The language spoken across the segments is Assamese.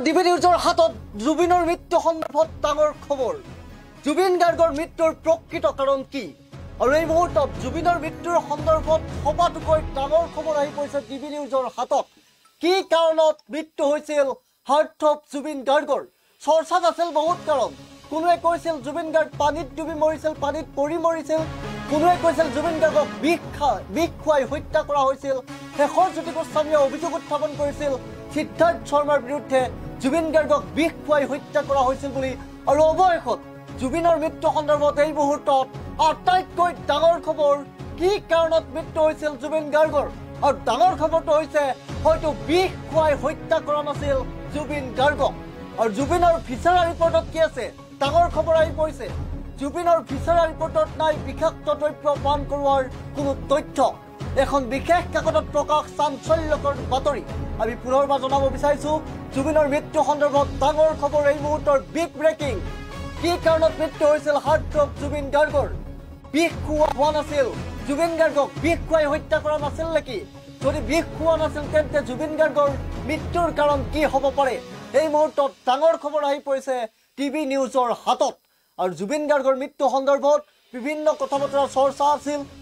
ডিবি নিউজৰ হাতত জুবিনৰ মৃত্যু সন্দৰ্ভত ডাঙৰ খবৰ। জুবিন গাৰ্গৰ মৃত্যুৰ প্ৰকৃত কাৰণ কি? আৰু এই মুহূৰ্তত জুবিনৰ মৃত্যুৰ সন্দৰ্ভত সবাতোকৈ ডাঙৰ খবৰ আহি পৰিছে ডিবি নিউজৰ হাতত। কি কাৰণত মৃত্যু হৈছিল হাৰ্থব জুবিন গাৰ্গৰ? চৰ্চাত আছিল বহুত কাৰণ। কোনোৱে কৈছিল জুবিন গাৰ্গ পানীত ডুবি মৰিছিল, পানীত পৰি মৰিছিল। কোনোৱে কৈছিল জুবিন গাৰ্গক বিষ খুৱাই হত্যা কৰা হৈছিল। শেষৰ জ্যোতি গোস্বামীয়ে অভিযোগ উত্থাপন কৰিছিল সিদ্ধাৰ্থ শৰ্মাৰ বিৰুদ্ধে জুবিন গাৰ্গক বিষ খুৱাই হত্যা কৰা হৈছিল বুলি। আৰু অৱশেষত জুবিনৰ মৃত্যু সন্দৰ্ভত এই মুহূৰ্তত আটাইতকৈ ডাঙৰ খবৰ, কি কাৰণত মৃত্যু হৈছিল জুবিন গাৰ্গৰ। আৰু ডাঙৰ খবৰটো হৈছে হয়তো বিষ খুৱাই হত্যা কৰা নাছিল জুবিন গাৰ্গক। আৰু জুবিনৰ ভিচাৰা ৰিপৰ্টত কি আছে? ডাঙৰ খবৰ আহি পৰিছে। জুবিনৰ ভিচাৰা ৰিপৰ্টত নাই বিষাক্ত দ্ৰব্য পান কৰোৱাৰ কোনো তথ্য। এখন বিশেষ কাকতত প্ৰকাশ চাঞ্চল্যকৰ বাতৰি। আমি পুনৰবাৰ জনাব বিচাৰিছো জুবিনৰ মৃত্যু সন্দৰ্ভত ডাঙৰ খবৰ, এই মুহূৰ্তৰ বিগ ব্ৰেকিং। কি কাৰণত মৃত্যু হৈছিল হাৰ্থব জুবিন গাৰ্গৰ? বিষ খোৱা হোৱা নাছিল জুবিন গাৰ্গক, বিষ খুৱাই হত্যা কৰা নাছিল নেকি? যদি বিষ খোৱা নাছিল তেন্তে জুবিন গাৰ্গৰ মৃত্যুৰ কাৰণ কি হ'ব পাৰে? এই মুহূৰ্তত ডাঙৰ খবৰ আহি পৰিছে টিভি নিউজৰ হাতত। আৰু জুবিন গাৰ্গৰ মৃত্যু সন্দৰ্ভত বিভিন্ন কথা বতৰা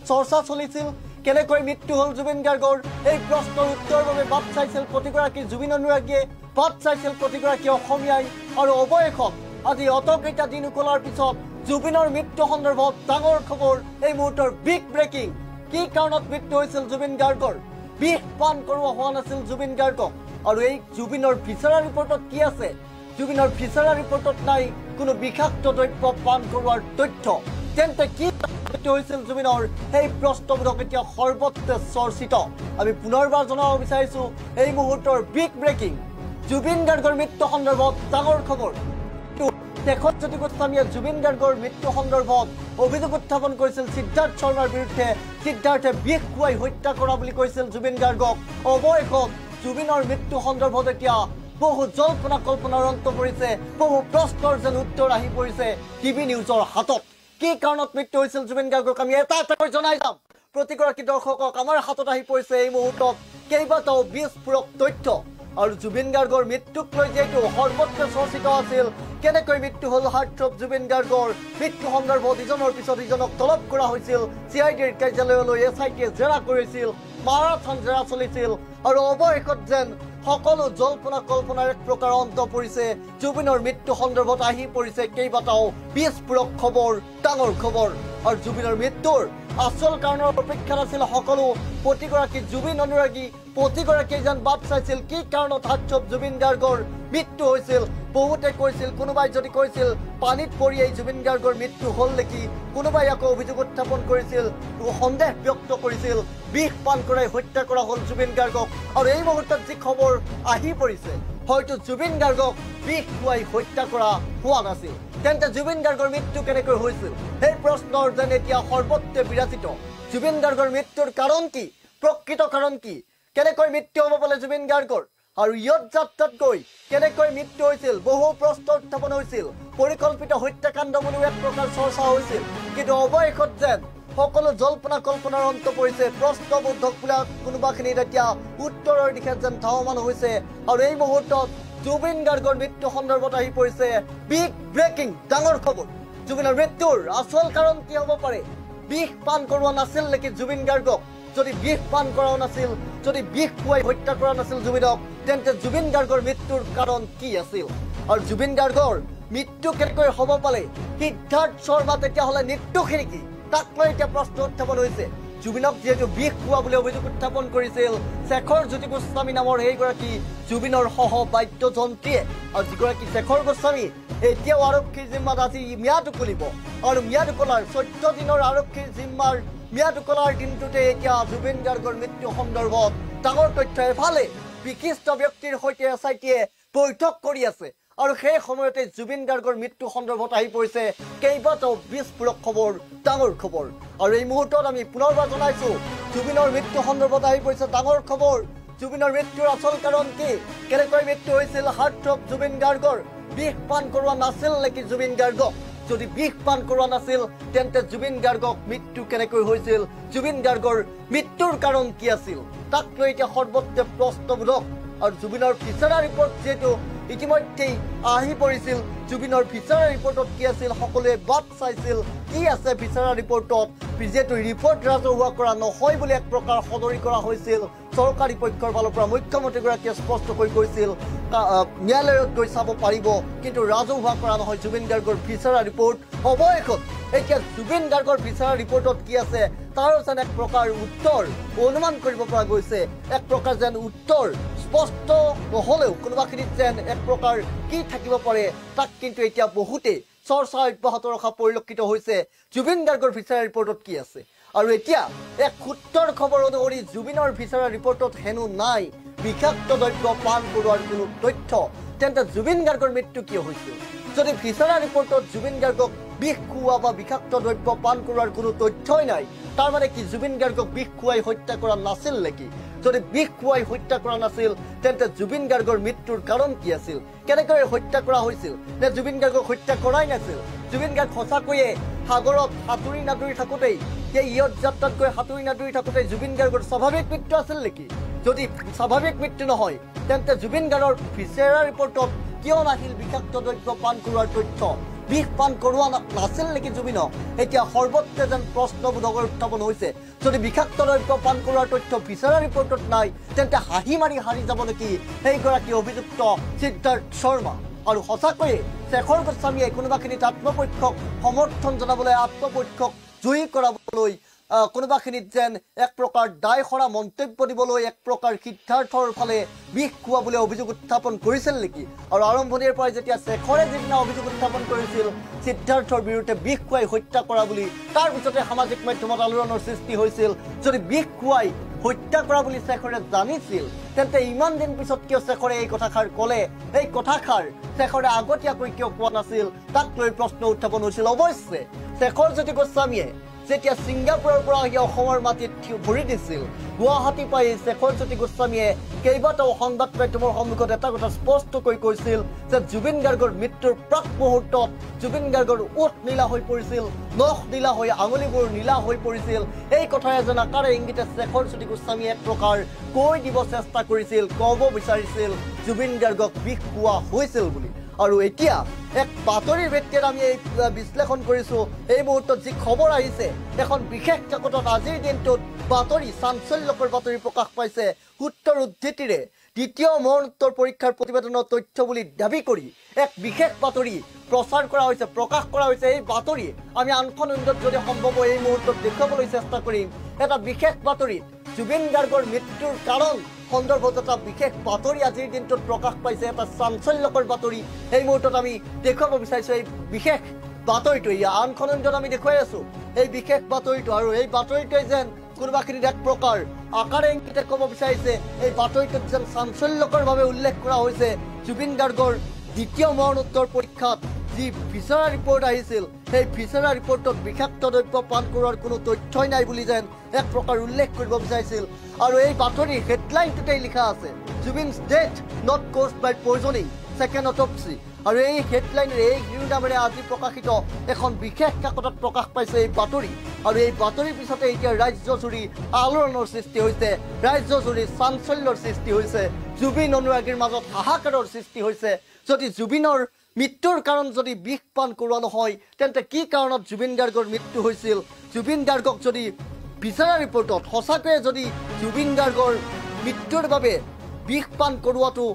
চৰ্চা চলিছিল। কেনেকৈ মৃত্যু হ'ল জুবিন গাৰ্গৰ, এই প্ৰশ্নৰ উত্তৰৰ বাবে বাট চাইছিল প্ৰতিগৰাকী জুবিন অনুৰাগীয়ে, বাট চাইছিল প্ৰতিগৰাকী অসমীয়াই। আৰু অৱশেষত আজি অতকেইটা দিন উকলাৰ পিছত জুবিনৰ মৃত্যু সন্দৰ্ভত ডাঙৰ খবৰ, এই মুহূৰ্তৰ বিগ ব্ৰেকিং। কি কাৰণত মৃত্যু হৈছিল জুবিন গাৰ্গৰ? বিষ পান কৰোৱা হোৱা নাছিল জুবিন গাৰ্গক। আৰু এই জুবিনৰ ভিচাৰা ৰিপৰ্টত কি আছে? জুবিনৰ ভিচাৰা ৰিপৰ্টত নাই কোনো বিষাক্ত দ্ৰব্য পান কৰোৱাৰ তথ্য। তেন্তে কি মৃত্যু হৈছিল জুবিনৰ? সেই প্ৰশ্নবোধক এতিয়া সৰ্বত্ৰে চৰ্চিত। আমি পুনৰবাৰ জনাব বিচাৰিছো এই মুহূৰ্তৰ বিগ ব্ৰেকিং, জুবিন গাৰ্গৰ মৃত্যু সন্দৰ্ভত ডাঙৰ খবৰ। শেষত জ্যোতি গোস্বামীয়ে জুবিন গাৰ্গৰ মৃত্যু সন্দৰ্ভত অভিযোগ উত্থাপন কৰিছিল সিদ্ধাৰ্থ শৰ্মাৰ বিৰুদ্ধে। সিদ্ধাৰ্থে বিষ খুৱাই হত্যা কৰা বুলি কৈছিল জুবিন গাৰ্গক। অৱশেষত জুবিনৰ মৃত্যু সন্দৰ্ভত এতিয়া বহু জল্পনা কল্পনাৰ অন্ত পৰিছে, বহু প্ৰশ্নৰ যেন উত্তৰ আহি পৰিছে টিভি নিউজৰ হাতত। কি কাৰণত মৃত্যু হৈছিল জুবিন গাৰ্গক আমি এটা এটাকৈ জনাই যাম। প্ৰতিগৰাকী দৰ্শকক আমাৰ হাতত আহি পৰিছে এই মুহূৰ্তত কেইবাটাও বিস্ফোৰক তথ্য। আৰু জুবিন গাৰ্গৰ মৃত্যুক লৈ যিহেতু সৰ্বত্ৰ চৰ্চিত আছিল, কেনেকৈ মৃত্যু হ'ল হাৰ্থব জুবিন গাৰ্গৰ মৃত্যু সন্দৰ্ভত ইজনৰ পিছত ইজনক তলব কৰা হৈছিল, CIDৰ কাৰ্যালয়লৈ SITয়ে জেৰা কৰিছিল, মাৰাথন জেৰা চলিছিল। আৰু অৱশেষত যেন সকলো জল্পনা কল্পনাৰ এক প্ৰকাৰ অন্ত পৰিছে। জুবিনৰ মৃত্যু সন্দৰ্ভত আহি পৰিছে কেইবাটাও বিস্ফোৰক খবৰ, ডাঙৰ খবৰ। আৰু জুবিনৰ মৃত্যুৰ আচল কাৰণৰ অপেক্ষাত আছিল সকলো প্ৰতিগৰাকী জুবিন অনুৰাগী। প্ৰতিগৰাকীয়ে যেন বাট চাইছিল কি কাৰণত হাৰ্থব জুবিন গাৰ্গৰ মৃত্যু হৈছিল। বহুতে কৈছিল, কোনোবাই যদি কৈছিল পানীত পৰি এই জুবিন গাৰ্গৰ মৃত্যু হ'ল নেকি, কোনোবাই আকৌ অভিযোগ উত্থাপন কৰিছিল, সন্দেহ ব্যক্ত কৰিছিল বিষ পান কৰাই হত্যা কৰা হ'ল জুবিন গাৰ্গক। আৰু এই মুহূৰ্তত যি খবৰ আহি পৰিছে, হয়তো জুবিন গাৰ্গক বিষ খুৱাই হত্যা কৰা হোৱা নাছিল। তেন্তে জুবিন গাৰ্গৰ মৃত্যু কেনেকৈ হৈছিল? সেই প্ৰশ্নৰ যেন এতিয়া সৰ্বত্ৰে বিৰাজিত। জুবিন গাৰ্গৰ মৃত্যুৰ কাৰণ কি? প্ৰকৃত কাৰণ কি? কেনেকৈ মৃত্যু হ'ব পাৰে জুবিন গাৰ্গৰ? আৰু ইয়ত যাত্ৰাত গৈ কেনেকৈ মৃত্যু হৈছিল? বহু প্ৰশ্ন উত্থাপন হৈছিল। পৰিকল্পিত হত্যাকাণ্ড বুলিও এক প্ৰকাৰ চৰ্চা হৈছিল। কিন্তু অৱশেষত যেন সকলো জল্পনা কল্পনাৰ অন্ত পৰিছে। প্ৰশ্নবোধক বোলা কোনোবাখিনিত এতিয়া উত্তৰৰ দিশে যেন ধাৱমান হৈছে। আৰু এই মুহূৰ্তত জুবিন গাৰ্গৰ মৃত্যু সন্দৰ্ভত আহি পৰিছে বিগ ব্ৰেকিং, ডাঙৰ খবৰ। জুবিনৰ মৃত্যুৰ আচল কাৰণ কি হ'ব পাৰে? বিষ পান কৰোৱা নাছিল নেকি জুবিন গাৰ্গক? যদি বিষ পান কৰাও নাছিল, যদি বিষ খুৱাই হত্যা কৰা নাছিল জুবিনক, তেন্তে জুবিন গাৰ্গৰ মৃত্যুৰ কাৰণ কি আছিল? আৰু জুবিন গাৰ্গৰ মৃত্যু কেনেকৈ হ'ব পাৰে? সিদ্ধাৰ্থ শৰ্মা তেতিয়াহ'লে নিৰ্দোষী নেকি? তাক লৈ এতিয়া প্ৰশ্ন উত্থাপন হৈছে। জুবিনক যিহেতু বিষ খোৱা বুলি অভিযোগ উত্থাপন কৰিছিল শেখৰ জ্যোতি গোস্বামী নামৰ সেইগৰাকী জুবিনৰ সহ বাদ্যযন্ত্ৰীয়ে। আৰু যিগৰাকী শেখৰ গোস্বামী এতিয়াও আৰক্ষীৰ জিম্মাত, আজি ম্যাদ উকলিব। আৰু ম্যাদ উকলাৰ 14 দিনৰ আৰক্ষীৰ জিম্মাৰ ম্যাদ উকলাৰ দিনটোতে এতিয়া জুবিন গাৰ্গৰ মৃত্যু সন্দৰ্ভত ডাঙৰ তথ্য। এফালে বিশিষ্ট ব্যক্তিৰ সৈতে SITয়ে বৈঠক কৰি আছে, আৰু সেই সময়তে জুবিন গাৰ্গৰ মৃত্যু সন্দৰ্ভত আহি পৰিছে কেইবাটাও বিস্ফোৰক খবৰ, ডাঙৰ খবৰ। আৰু এই মুহূৰ্তত আমি পুনৰবাৰ জনাইছো জুবিনৰ মৃত্যু সন্দৰ্ভত আহি পৰিছে ডাঙৰ খবৰ। জুবিনৰ মৃত্যুৰ আচল কাৰণ কি? কেনেকৈ মৃত্যু হৈছিল হাৰ্থব জুবিন গাৰ্গৰ? বিষ পান কৰোৱা নাছিল নেকি জুবিন গাৰ্গক? যদি বিষ পান কৰোৱা নাছিল তেন্তে জুবিন গাৰ্গক মৃত্যু কেনেকৈ হৈছিল? জুবিন গাৰ্গৰ মৃত্যুৰ কাৰণ কি আছিল? তাক লৈ এতিয়া সৰ্বত্ৰে প্ৰশ্নবোধক। আৰু জুবিনৰ ভিচাৰা ৰিপৰ্ট যেহেতু ইতিমধ্যেই আহি পৰিছিল জুবিনৰ ভিছাৰা ৰিপৰ্টত কি আছিল সকলোৱে বাট চাইছিল কি আছে ভিছাৰা ৰিপৰ্টত যিহেতু ৰিপৰ্ট ৰাজহুৱা কৰা নহয় বুলি এক প্ৰকাৰ সদৰি কৰা হৈছিল চৰকাৰী পক্ষৰ ফালৰ পৰা মুখ্যমন্ত্ৰীগৰাকীয়ে স্পষ্ট কৰি কৈছিল ন্যায়ালয়ত গৈ চাব পাৰিব কিন্তু ৰাজহুৱা কৰা নহয় জুবিন গাৰ্গৰ ভিছাৰা ৰিপৰ্ট অৱশেষত এতিয়া জুবিন গাৰ্গৰ ভিছাৰা ৰিপৰ্টত কি আছে তাৰ যেন এক প্ৰকাৰ উত্তৰ অনুমান কৰিব পৰা গৈছে এক প্ৰকাৰ যেন উত্তৰ স্পষ্ট নহলেও কোনোবাখিনিত যেন এক প্ৰকাৰ কি থাকিব পাৰে তাক কিন্তু এতিয়া বহুতে চৰ্চা অব্যাহত ৰখা পৰিলক্ষিত হৈছে জুবিন গাৰ্গৰ ভিছাৰা ৰিপৰ্টত কি আছে আৰু এতিয়া এক সূত্ৰৰ খবৰ অনুসৰি জুবিনৰ ভিছাৰা ৰিপৰ্টত হেনো নাই বিষাক্ত দ্ৰব্য পান কৰোৱাৰ কোনো তথ্য তেন্তে জুবিন গাৰ্গৰ মৃত্যু কিয় হৈছিল যদি ভিছাৰা ৰিপৰ্টত জুবিন গাৰ্গক বিষ খুওৱা বা বিষাক্ত দ্ৰব্য পান কৰোৱাৰ কোনো তথ্যই নাই তাৰ মানে কি জুবিন গাৰ্গক বিষ খুৱাই হত্যা কৰা নাছিল নেকি যদি বিষ খুৱাই হত্যা কৰা নাছিল তেন্তে জুবিন গাৰ্গৰ মৃত্যুৰ কাৰণ কি আছিল কেনেকৈ হত্যা কৰা হৈছিল নে জুবিন গাৰ্গক হত্যা কৰাই নাছিল জুবিন গাৰ্গ সঁচাকৈয়ে সাগৰত সাঁতুৰি নাদুৰি থাকোঁতেই সেই ইয়ত যাত্ৰাত গৈ সাঁতুৰি নাদুৰি থাকোঁতে জুবিন গাৰ্গৰ স্বাভাৱিক মৃত্যু আছিল নেকি যদি স্বাভাৱিক মৃত্যু নহয় তেন্তে জুবিন গাৰ্গৰ ভিছাৰা ৰিপৰ্টত কিয় নাহিল বিষাক্ত দ্ৰব্য পান কৰোৱাৰ তথ্য বিষ পান কৰোৱা নাছিল নেকি জুবিনক এতিয়া সৰ্বত্ৰে যেন প্ৰশ্নবোধকৰ উত্থাপন হৈছে যদি বিষাক্ত দ্ৰব্য পান কৰোৱাৰ তথ্য ভিছাৰা ৰিপৰ্টত নাই তেন্তে হাঁহি মাৰি হাৰি যাব নেকি সেইগৰাকী অভিযুক্ত সিদ্ধাৰ্থ শৰ্মা আৰু সঁচাকৈয়ে শেখৰ গোস্বামীয়ে কোনোবাখিনিত আত্মপক্ষক সমৰ্থন জনাবলৈ আত্মপক্ষক জয়ী কৰাবলৈ কোনোবাখিনিত যেন এক প্ৰকাৰ দায় সৰা মন্তব্য দিবলৈ এক প্ৰকাৰ সিদ্ধাৰ্থৰ ফালে বিষ খুৱাবলৈ অভিযোগ উত্থাপন কৰিছিল নেকি আৰু আৰম্ভণিৰ পৰাই যেতিয়া শেখৰে যিদিনা অভিযোগ উত্থাপন কৰিছিল সিদ্ধাৰ্থৰ বিৰুদ্ধে বিষ খুৱাই হত্যা কৰা বুলি তাৰ পিছতে সামাজিক মাধ্যমত আলোড়নৰ সৃষ্টি হৈছিল যদি বিষ খুৱাই হত্যা কৰা বুলি শেখৰে জানিছিল তেন্তে ইমান দিন পিছত কিয় শেখৰে এই কথাষাৰ ক'লে এই কথাষাৰ শেখৰে আগতীয়াকৈ কিয় কোৱা নাছিল তাক লৈ প্ৰশ্ন উত্থাপন হৈছিল অৱশ্যে শেখৰ জ্যোতি গোস্বামীয়ে যেতিয়া ছিংগাপুৰৰ পৰা আহি অসমৰ মাটিত ভৰি দিছিল গুৱাহাটী পাই শেখৰ জ্যোতি গোস্বামীয়ে কেইবাটাও সংবাদ মাধ্যমৰ সন্মুখত এটা কথা স্পষ্টকৈ কৈছিল যে জুবিন গাৰ্গৰ মৃত্যুৰ প্ৰাক মুহূৰ্তত জুবিন গাৰ্গৰ ওঠ নীলা হৈ পৰিছিল নখ নীলা হৈ আঙুলিবোৰ নীলা হৈ পৰিছিল এই কথাৰে যেন আকাৰে ইংগিতে শেখৰ জ্যোতি গোস্বামীয়ে এক প্ৰকাৰ কৈ দিব চেষ্টা কৰিছিল ক'ব বিচাৰিছিল জুবিন গাৰ্গক বিষ খোৱা হৈছিল বুলি আৰু এতিয়া এক বাতৰিৰ ভিত্তিত আমি এই বিশ্লেষণ কৰিছো এই মুহূৰ্তত যি খবৰ আহিছে এখন বিশেষ কাকতত আজিৰ দিনটোত বাতৰি চাঞ্চল্যকৰ বাতৰি প্ৰকাশ পাইছে সূত্ৰৰ উদ্ধৃতিৰে দ্বিতীয় মৰণোত্তৰ পৰীক্ষাৰ প্ৰতিবেদনৰ তথ্য বুলি দাবী কৰি এক বিশেষ বাতৰি প্ৰচাৰ কৰা হৈছে প্ৰকাশ কৰা হৈছে এই বাতৰি আমি আনখন উইণ্ডত যদি সম্ভৱ হয় এই মুহূৰ্তত দেখুৱাবলৈ চেষ্টা কৰিম এটা বিশেষ বাতৰিত জুবিন গাৰ্গৰ মৃত্যুৰ কাৰণ সন্দৰ্ভত এটা বিশেষ বাতৰি আজিৰ দিনটোত প্ৰকাশ পাইছে এটা চাঞ্চল্যকৰ বাতৰি এই মুহূৰ্তত আমি দেখুৱাব বিচাৰিছো এই বিশেষ বাতৰিটো আনখন উইণ্ডত আমি দেখুৱাই আছো এই বিশেষ বাতৰিটো আৰু এই বাতৰিটোৱে যেন কোনোবাখিনিত এক প্ৰকাৰ আকাৰে ইংগিতে ক'ব বিচাৰিছে এই বাতৰিটোত যেন চাঞ্চল্যকৰভাৱে উল্লেখ কৰা হৈছে জুবিন গাৰ্গৰ দ্বিতীয় মৰণোত্তৰ পৰীক্ষাত যি ভিছাৰা ৰিপৰ্ট আহিছিল সেই ভিছাৰা ৰিপৰ্টত বিষাক্ত দ্ৰব্য পান কৰোৱাৰ কোনো তথ্যই নাই বুলি যেন এক প্ৰকাৰ উল্লেখ কৰিব বিচাৰিছিল আৰু এই বাতৰিৰ হেডলাইনটোতেই লিখা আছে Zubeen's death not caused by poisoning second autopsy আৰু এই হেডলাইনেৰে এই শিৰোনামেৰে আজি প্ৰকাশিত এখন বিশেষ কাকতত প্ৰকাশ পাইছে এই বাতৰি আৰু এই বাতৰিৰ পিছতে এতিয়া ৰাজ্যজুৰি আলোড়নৰ সৃষ্টি হৈছে ৰাজ্যজুৰি চাঞ্চল্যৰ সৃষ্টি হৈছে জুবিন অনুৰাগীৰ মাজত হাহাকাৰৰ সৃষ্টি হৈছে যদি জুবিনৰ মৃত্যুৰ কাৰণ যদি বিষ পান কৰোৱা নহয় তেন্তে কি কাৰণত জুবিন গাৰ্গৰ মৃত্যু হৈছিল জুবিন গাৰ্গক যদি ভিছাৰা ৰিপৰ্টত সঁচাকৈয়ে যদি জুবিন গাৰ্গৰ মৃত্যুৰ বাবে বিষ পান কৰোৱাটো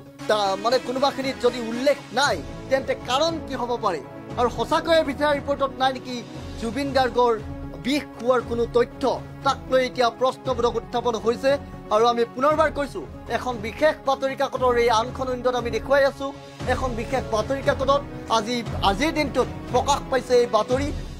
মানে কোনোবাখিনিত যদি উল্লেখ নাই তেন্তে কাৰণ কি হ'ব পাৰে আৰু সঁচাকৈয়ে ভিছাৰা ৰিপৰ্টত নাই নেকি জুবিন গাৰ্গৰ বিষ খোৱাৰ কোনো তথ্য তাক লৈ এতিয়া প্ৰশ্নবোধক উত্থাপন হৈছে আৰু আমি পুনৰবাৰ কৈছোঁ এখন বিশেষ বাতৰি কাকতৰ এই আনখন উইণ্ডত আমি দেখুৱাই আছোঁ এখন বিশেষ বাতৰি কাকতত আজিৰ দিনটোত প্ৰকাশ পাইছে এই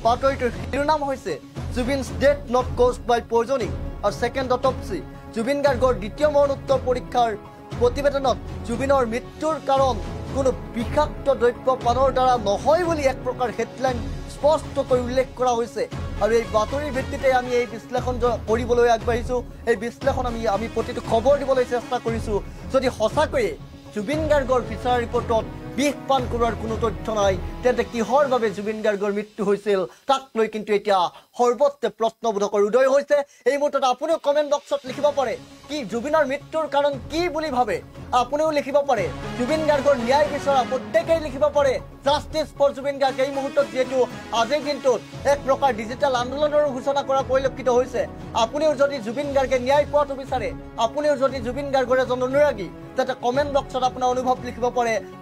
বাতৰিটোৰ শিৰোনাম হৈছে Zubeen's death not caused by poisoning আৰু ছেকেণ্ড অটপচি জুবিন গাৰ্গৰ দ্বিতীয় মৰণোত্তৰ পৰীক্ষাৰ প্ৰতিবেদনত জুবিনৰ মৃত্যুৰ কাৰণ কোনো বিষাক্ত দ্ৰব্য পানৰ দ্বাৰা নহয় বুলি এক প্ৰকাৰ হেডলাইন স্পষ্টকৈ উল্লেখ কৰা হৈছে আৰু এই বাতৰিৰ ভিত্তিতে আমি এই বিশ্লেষণ কৰিবলৈ আগবাঢ়িছোঁ এই বিশ্লেষণ আমি প্ৰতিটো খবৰ দিবলৈ চেষ্টা কৰিছোঁ যদি সঁচাকৈয়ে জুবিন গাৰ্গৰ ভিছাৰা ৰিপৰ্টত বিষ পান কৰোৱাৰ কোনো তথ্য নাই তেন্তে কিহৰ বাবে জুবিন গাৰ্গৰ মৃত্যু হৈছিল তাক লৈ কিন্তু এতিয়া সৰ্বত্ৰে প্ৰশ্নবোধকৰ উদয় হৈছে এই মুহূৰ্তত আপুনিও কমেণ্ট বক্সত লিখিব পাৰে কি জুবিনৰ মৃত্যুৰ কাৰণ কি বুলি ভাবে আপুনিও লিখিব পাৰে জুবিন গাৰ্গৰ ন্যায় বিচৰা প্ৰত্যেকেই লিখিব পাৰে জাষ্টিছ ফৰ জুবিন গাৰ্গ এই মুহূৰ্তত যেহেতু আজিৰ দিনটোত এক প্ৰকাৰ ডিজিটেল আন্দোলনৰ ঘোষণা কৰা পৰিলক্ষিত হৈছে আপুনিও যদি জুবিন গাৰ্গে ন্যায় পোৱাটো বিচাৰে আপুনিও যদি জুবিন গাৰ্গৰ এজন অনুৰাগী যাতে কমেণ্ট বক্সত আপোনাৰ অনুভৱ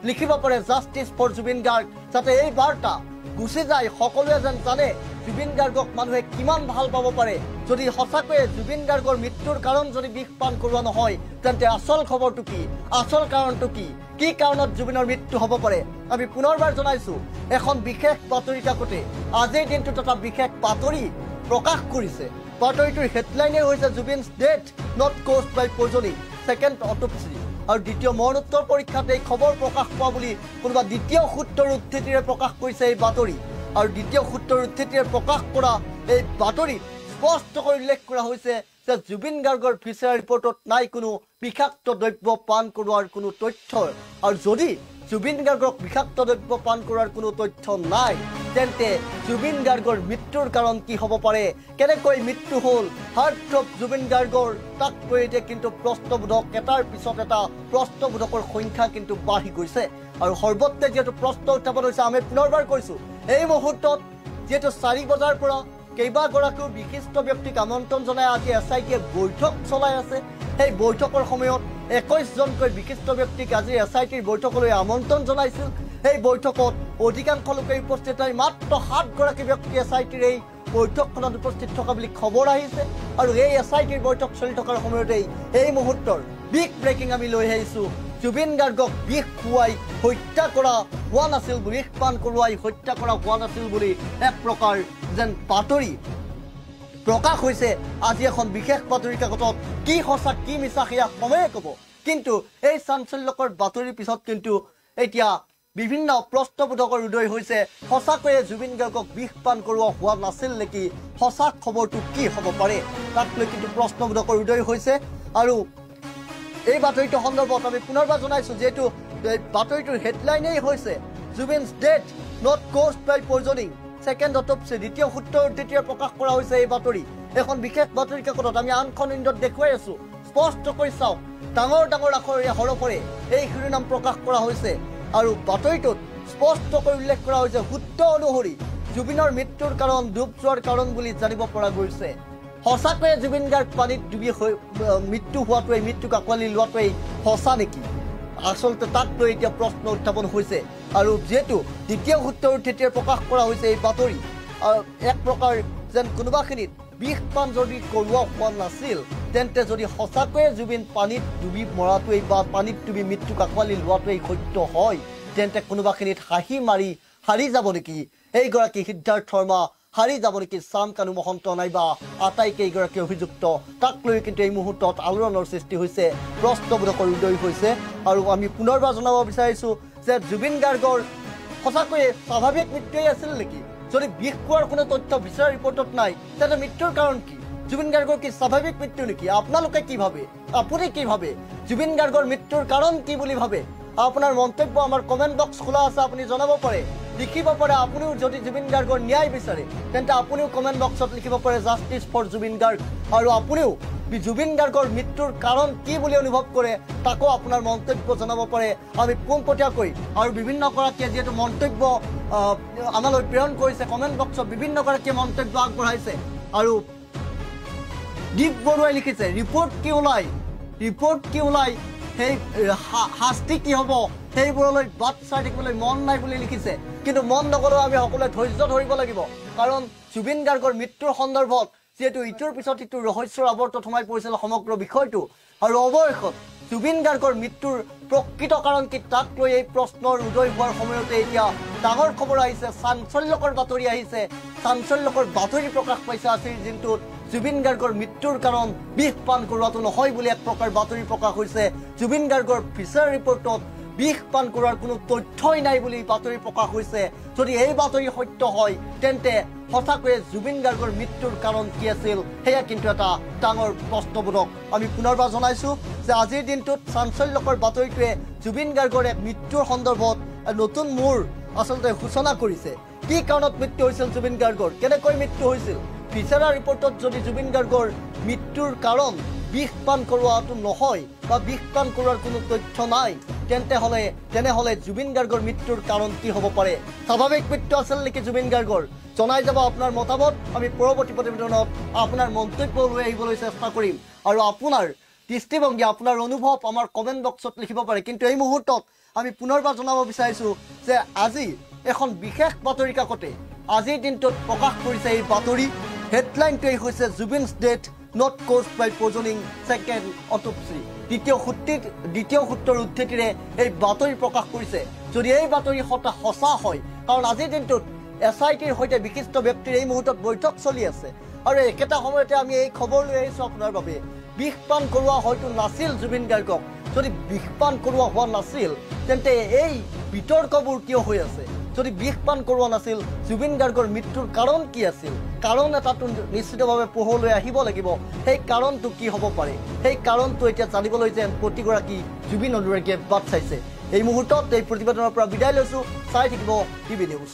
লিখিব পাৰে জাষ্টিছ ফৰ জুবিন গাৰ্গ যাতে এই বাৰ্তা গুচি যায় সকলোৱে যেন জানে জুবিন গাৰ্গক মানুহে কিমান ভাল পাব পাৰে যদি সঁচাকৈয়ে জুবিন গাৰ্গৰ মৃত্যুৰ কাৰণ যদি বিষ পান কৰোৱা নহয় তেন্তে আচল খবৰটো কি আচল কাৰণটো কি কাৰণত জুবিনৰ মৃত্যু হ'ব পাৰে আমি পুনৰবাৰ জনাইছো এখন বিশেষ বাতৰি কাকতে আজিৰ দিনটোত এটা বিশেষ বাতৰি প্ৰকাশ কৰিছে বাতৰিটোৰ হেডলাইনে হৈছে Zubeen's death not caused by poisoning second autopsy আৰু দ্বিতীয় মৰণোত্তৰ পৰীক্ষাত এই খবৰ প্ৰকাশ পোৱা বুলি কোনোবা দ্বিতীয় সূত্ৰৰ উদ্ধৃতিৰে প্ৰকাশ কৰিছে এই বাতৰি আৰু দ্বিতীয় সূত্ৰৰ উদ্ধৃতিৰে প্ৰকাশ কৰা এই বাতৰিত স্পষ্টকৈ উল্লেখ কৰা হৈছে যে জুবিন গাৰ্গৰ ফিচাৰ ৰিপৰ্টত নাই কোনো বিষাক্ত দ্ৰব্য পান কৰোৱাৰ কোনো তথ্য আৰু যদি জুবিন গাৰ্গক বিষাক্ত দ্ৰব্য পান কৰাৰ কোনো তথ্য নাই তেন্তে জুবিন গাৰ্গৰ মৃত্যুৰ কাৰণ কি হ'ব পাৰে কেনেকৈ মৃত্যু হ'ল হাৰ্টথ্ৰব জুবিন গাৰ্গৰ তাক লৈ এতিয়া কিন্তু প্ৰশ্নবোধক এটাৰ পিছত এটা প্ৰশ্নবোধকৰ সংখ্যা কিন্তু বাঢ়ি গৈছে আৰু সৰ্বত্ৰে যিহেতু প্ৰশ্ন উত্থাপন হৈছে আমি পুনৰবাৰ কৈছো এই মুহূৰ্তত যিহেতু 4 বজাৰ পৰা কেইবাগৰাকীও বিশিষ্ট ব্যক্তিক আমন্ত্ৰণ জনাই আজি এছআইটিয়ে বৈঠক চলাই আছে সেই বৈঠকৰ সময়ত 21 জনকৈ বিশিষ্ট ব্যক্তিক আজি এছআইটিৰ বৈঠকলৈ আমন্ত্ৰণ জনাইছিল এই বৈঠকত অধিকাংশ লোকে উপস্থিত নাই মাত্ৰ 7 গৰাকী ব্যক্তি এছআইটিৰ এই বৈঠকখনত উপস্থিত থকা বুলি খবৰ আহিছে আৰু এই এছআইটিৰ বৈঠক চলি থকাৰ সময়তেই এই মুহূৰ্তৰ বিগ ব্ৰেকিং আমি লৈ আহিছো জুবিন গাৰ্গক বিষ খুৱাই হত্যা কৰা হোৱা নাছিল বিষ পান কৰোৱাই হত্যা কৰা হোৱা নাছিল বুলি এক প্ৰকাৰ যেন বাতৰি প্ৰকাশ হৈছে আজি এখন বিশেষ বাতৰি কাকতত কি সঁচা কি মিছা সেয়া সময়ে ক'ব কিন্তু এই চাঞ্চল্যকৰ বাতৰিৰ পিছত কিন্তু এতিয়া বিভিন্ন প্ৰশ্নবোধকৰ উদয় হৈছে সঁচাকৈয়ে জুবিন গাৰ্গক বিষ পান কৰোৱা হোৱা নাছিল নেকি সঁচা খবৰটো কি হ'ব পাৰে তাক লৈ কিন্তু প্ৰশ্নবোধকৰ উদয় হৈছে আৰু এই বাতৰিটো সন্দৰ্ভত আমি পুনৰবাৰ জনাইছো যেহেতু বাতৰিটোৰ হেডলাইনেই হৈছে Zubeen's death not caused by poisoning second autopsy দ্বিতীয় সূত্ৰৰ উদ্ধৃতিৰে প্ৰকাশ কৰা হৈছে এই বাতৰি এখন বিশেষ বাতৰি কাকতত আমি আনখন ইণ্ডত দেখুৱাই আছো স্পষ্টকৈ চাওক ডাঙৰ ডাঙৰ আখৰেৰে হৰফৰে এই শিৰোনাম প্ৰকাশ কৰা হৈছে আৰু বাতৰিটোত স্পষ্টকৈ উল্লেখ কৰা হৈছে সূত্ৰ অনুসৰি জুবিনৰ মৃত্যুৰ কাৰণ ডুব যোৱাৰ কাৰণ বুলি জানিব পৰা গৈছে সঁচাকৈয়ে জুবিন গাৰ্গ পানীত ডুবি মৃত্যু হোৱাটোৱেই মৃত্যুক আঁকোৱালি লোৱাটোৱেই সঁচা নেকি আচলতে তাক লৈ এতিয়া প্ৰশ্ন উত্থাপন হৈছে আৰু যেহেতু দ্বিতীয় সূত্ৰৰ উদ্ধৃতিৰে প্ৰকাশ কৰা হৈছে এই বাতৰি এক প্ৰকাৰ যেন কোনোবাখিনিত বিষ পান যদি কৰোৱা হোৱা নাছিল তেন্তে যদি সঁচাকৈয়ে জুবিন পানীত ডুবি মৰাটোৱেই বা পানীত ডুবি মৃত্যুক আঁকোৱালি লোৱাটোৱেই সত্য হয় তেন্তে কোনোবাখিনিত হাঁহি মাৰি হাৰি যাব নেকি এইগৰাকী সিদ্ধাৰ্থ শৰ্মা হাৰি যাব নেকি চাম কানু মহন্ত নাইবা আটাইকেইগৰাকী অভিযুক্ত তাক লৈ কিন্তু এই মুহূৰ্তত আলোড়নৰ সৃষ্টি হৈছে প্ৰশ্নবোধকৰ উদয় হৈছে আৰু আমি পুনৰবাৰ জনাব বিচাৰিছো যে জুবিন গাৰ্গৰ সঁচাকৈয়ে স্বাভাৱিক মৃত্যুৱেই আছিল নেকি যদি বিষ খোৱাৰ কোনো তথ্য বিচাৰ ৰিপৰ্টত নাই তেন্তে মৃত্যুৰ কাৰণ কি জুবিন গাৰ্গৰ কি স্বাভাৱিক মৃত্যু নেকি আপোনালোকে কি ভাবে আপুনি কি ভাবে জুবিন গাৰ্গৰ মৃত্যুৰ কাৰণ কি বুলি ভাবে আপোনাৰ মন্তব্য আমাৰ কমেণ্ট বক্স খোলা আছে আপুনি জনাব পাৰে লিখিব পাৰে আপুনিও যদি জুবিন গাৰ্গৰ ন্যায় বিচাৰে তেন্তে আপুনিও কমেণ্ট বক্সত লিখিব পাৰে জাষ্টিছ ফৰ জুবিন গাৰ্গ আৰু আপুনিও জুবিন গাৰ্গৰ মৃত্যুৰ কাৰণ কি বুলি অনুভৱ কৰে তাকো আপোনাৰ মন্তব্য জনাব পাৰে আমি পোনপটীয়াকৈ আৰু বিভিন্ন গৰাকীয়ে যিহেতু মন্তব্য আমালৈ প্ৰেৰণ কৰিছে কমেণ্ট বক্সত বিভিন্ন গৰাকীয়ে মন্তব্য আগবঢ়াইছে আৰু দীপ বৰুৱাই লিখিছে ৰিপৰ্ট কি ওলাই সেই শাস্তি কি হ'ব সেইবোৰলৈ বাট চাই থাকিবলৈ মন নাই বুলি লিখিছে কিন্তু মন নগলেও আমি সকলোৱে ধৈৰ্য ধৰিব লাগিব কাৰণ জুবিন গাৰ্গৰ মৃত্যুৰ সন্দৰ্ভত যেহেতু ইটোৰ পিছত ইটো ৰহস্যৰ আৱৰ্তত সোমাই পৰিছিল সমগ্ৰ বিষয়টো আৰু অৱশেষত জুবিন গাৰ্গৰ মৃত্যুৰ প্ৰকৃত কাৰণ কি তাক লৈ এই প্ৰশ্নৰ উদয় হোৱাৰ সময়তে এতিয়া ডাঙৰ খবৰ আহিছে চাঞ্চল্যকৰ বাতৰি আহিছে চাঞ্চল্যকৰ বাতৰি প্ৰকাশ পাইছে আজিৰ দিনটোত জুবিন গাৰ্গৰ মৃত্যুৰ কাৰণ বিষ পান কৰোৱাটো নহয় বুলি এক প্ৰকাৰ বাতৰি প্ৰকাশ হৈছে জুবিন গাৰ্গৰ ফিচাৰ ৰিপৰ্টত বিষ পান কৰাৰ কোনো তথ্যই নাই বুলি বাতৰি প্ৰকাশ হৈছে যদি এই বাতৰি সত্য হয় তেন্তে সঁচাকৈয়ে জুবিন গাৰ্গৰ মৃত্যুৰ কাৰণ কি আছিল সেয়া কিন্তু এটা ডাঙৰ প্ৰশ্নবোধক আমি পুনৰবাৰ জনাইছো যে আজিৰ দিনটোত চাঞ্চল্যকৰ বাতৰিটোৱে জুবিন গাৰ্গৰ এক মৃত্যুৰ সন্দৰ্ভত নতুন মূৰ আচলতে সূচনা কৰিছে কি কাৰণত মৃত্যু হৈছিল জুবিন গাৰ্গৰ কেনেকৈ মৃত্যু হৈছিল ফিচাৰা ৰিপৰ্টত যদি জুবিন গাৰ্গৰ মৃত্যুৰ কাৰণ বিষ পান কৰোৱাটো নহয় বা বিষ পান কৰোৱাৰ কোনো তথ্য নাই তেনেহলে জুবিন গাৰ্গৰ মৃত্যুৰ কাৰণ কি হ'ব পাৰে স্বাভাৱিক মৃত্যু আছিল নেকি জুবিন গাৰ্গৰ জনাই যাব আপোনাৰ মতামত আমি পৰৱৰ্তী প্ৰতিবেদনত আপোনাৰ মন্তব্য লৈ আহিবলৈ চেষ্টা কৰিম আৰু আপোনাৰ দৃষ্টিভংগী আপোনাৰ অনুভৱ আমাৰ কমেণ্ট বক্সত লিখিব পাৰে কিন্তু এই মুহূৰ্তত আমি পুনৰবাৰ জনাব বিচাৰিছোঁ যে আজি এখন বিশেষ বাতৰি কাকতে আজিৰ দিনটোত প্ৰকাশ কৰিছে এই বাতৰি হেডলাইনটোৱেই হৈছে Zubeen's death not caused by poisoning second autopsy দ্বিতীয় সূত্ৰৰ উদ্ধৃতিৰে এই বাতৰি প্ৰকাশ কৰিছে যদি এই বাতৰি সঁচা হয় কাৰণ আজিৰ দিনটোত SITৰ সৈতে বিশিষ্ট ব্যক্তিৰ এই মুহূৰ্তত বৈঠক চলি আছে আৰু একেটা সময়তে আমি এই খবৰ লৈ আহিছোঁ আপোনাৰ বাবে বিষ পান কৰোৱা হয়তো নাছিল জুবিন গাৰ্গক যদি বিষ পান কৰোৱা হোৱা নাছিল তেন্তে এই বিতৰ্কবোৰ কিয় হৈ আছে যদি বিষ পান কৰোৱা নাছিল জুবিন গাৰ্গৰ মৃত্যুৰ কাৰণ কি আছিল কাৰণ এটাটো নিশ্চিতভাৱে পোহৰলৈ আহিব লাগিব সেই কাৰণটো কি হ'ব পাৰে সেই কাৰণটো এতিয়া জানিবলৈ যেন প্ৰতিগৰাকী জুবিন অনুৰাগীয়ে বাট চাইছে এই মুহূৰ্তত এই প্ৰতিবেদনৰ পৰা বিদায় লৈছোঁ চাই থাকিব টিভি নিউজ